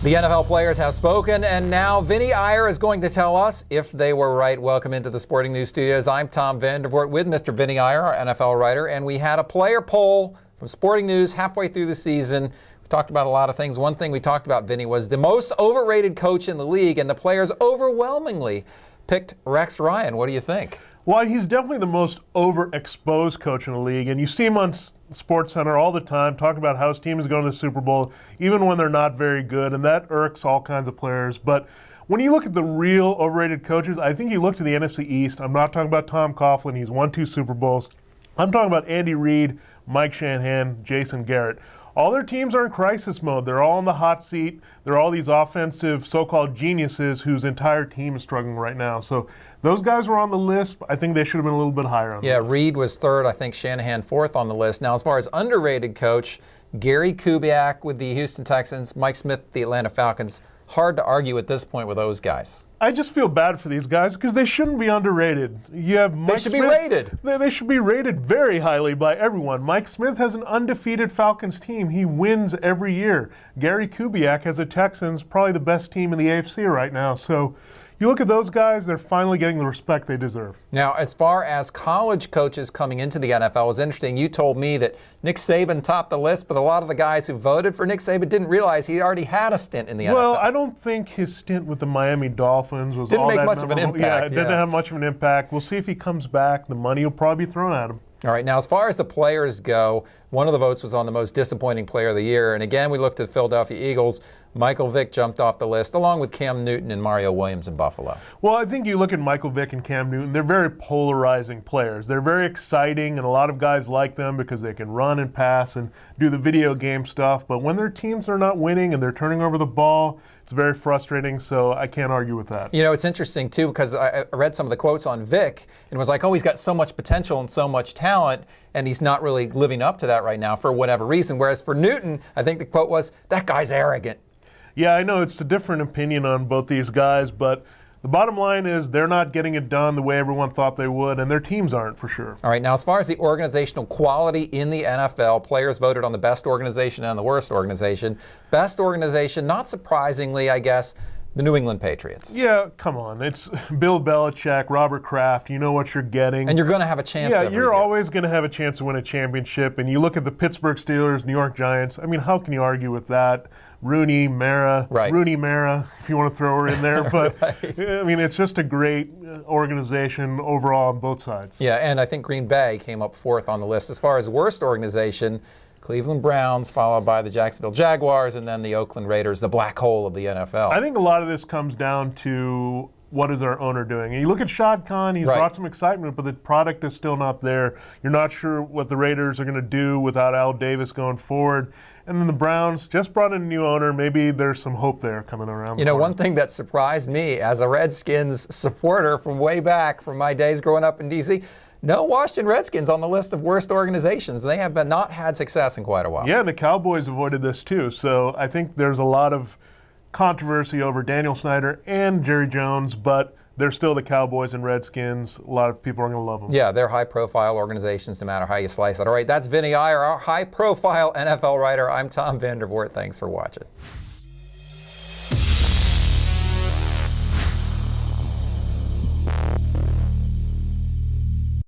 The NFL players have spoken, and now Vinny Iyer is going to tell us if they were right. Welcome into the Sporting News Studios. I'm Tom Vandervoort with Mr. Vinny Iyer, our NFL writer, and we had a player poll from Sporting News halfway through the season. We talked about a lot of things. One thing we talked about, Vinny, was the most overrated coach in the league, and the players overwhelmingly picked Rex Ryan. What do you think? Well, he's definitely the most overexposed coach in the league, and you see him on SportsCenter all the time talking about how his team is going to the Super Bowl, even when they're not very good, and that irks all kinds of players. But when you look at the real overrated coaches, I think you look to the NFC East. I'm not talking about Tom Coughlin. He's won 2 Super Bowls. I'm talking about Andy Reid, Mike Shanahan, Jason Garrett. All their teams are in crisis mode. They're all in the hot seat. They're all these offensive so-called geniuses whose entire team is struggling right now. So those guys were on the list. I think they should have been a little bit higher on the list. Yeah, Reid was third. I think Shanahan fourth on the list. Now, as far as underrated coach, Gary Kubiak with the Houston Texans, Mike Smith, the Atlanta Falcons. Hard to argue at this point with those guys. I just feel bad for these guys because they shouldn't be underrated. You have Mike They should Smith, be rated. They should be rated very highly by everyone. Mike Smith has an undefeated Falcons team. He wins every year. Gary Kubiak has a Texans, probably the best team in the AFC right now. So you look at those guys, they're finally getting the respect they deserve. Now, as far as college coaches coming into the NFL, it was interesting. You told me that Nick Saban topped the list, but a lot of the guys who voted for Nick Saban didn't realize he already had a stint in the NFL. Well, I don't think his stint with the Miami Dolphins was didn't all make that much of an memorable. impact. Yeah, it didn't have much of an impact. We'll see if he comes back. The money will probably be thrown at him. All right, now as far as the players go, one of the votes was on the most disappointing player of the year. And again, we looked at the Philadelphia Eagles. Michael Vick jumped off the list, along with Cam Newton and Mario Williams in Buffalo. Well, I think you look at Michael Vick and Cam Newton, they're very polarizing players. They're very exciting, and a lot of guys like them because they can run and pass and do the video game stuff. But when their teams are not winning and they're turning over the ball, it's very frustrating, so I can't argue with that. You know, it's interesting, too, because I read some of the quotes on Vick and was like, oh, he's got so much potential and so much talent, and he's not really living up to that right now for whatever reason. Whereas for Newton, I think the quote was, that guy's arrogant. Yeah, I know it's a different opinion on both these guys, but the bottom line is they're not getting it done the way everyone thought they would, and their teams aren't for sure. All right, now as far as the organizational quality in the NFL, players voted on the best organization and the worst organization. Best organization, not surprisingly, I guess, the New England Patriots. Yeah, come on. It's Bill Belichick, Robert Kraft. You know what you're getting. And you're going to have a chance every you're year. always going to have a chance to win a championship. And you look at the Pittsburgh Steelers, New York Giants. I mean, how can you argue with that? Rooney, Mara, right. Rooney, Mara, if you want to throw her in there. But, right. I mean, it's just a great organization overall on both sides. Yeah, and I think Green Bay came up fourth on the list. As far as worst organization, Cleveland Browns, followed by the Jacksonville Jaguars, and then the Oakland Raiders, the black hole of the NFL. I think a lot of this comes down to what is our owner doing. And you look at Shad Khan, he's brought some excitement, but the product is still not there. You're not sure what the Raiders are going to do without Al Davis going forward. And then the Browns just brought in a new owner. Maybe there's some hope there coming around. You know, one thing that surprised me as a Redskins supporter from way back, from my days growing up in D.C., no Washington Redskins on the list of worst organizations. They have not had success in quite a while. Yeah, and the Cowboys avoided this too. So I think there's a lot of controversy over Daniel Snyder and Jerry Jones, but they're still the Cowboys and Redskins. A lot of people are going to love them. Yeah, they're high-profile organizations no matter how you slice it. All right, that's Vinny Iyer, our high-profile NFL writer. I'm Tom Vandervoort. Thanks for watching.